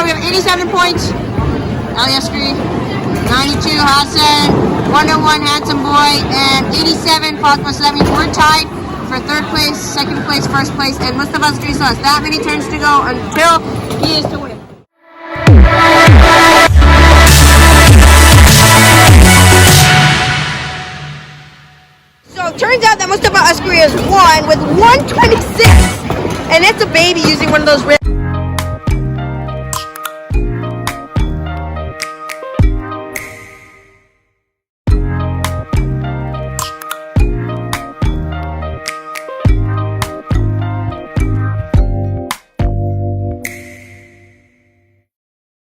we have 87 points. Askari, 92 Hassan, 101 Handsome Boy, and 87 Fatma Salami. We're tied for third place, second place, first place, and Mustafa Askari still has that many turns to go until he is to win. So it turns out that Mustafa Askari has won with 126, and it's a baby using one of those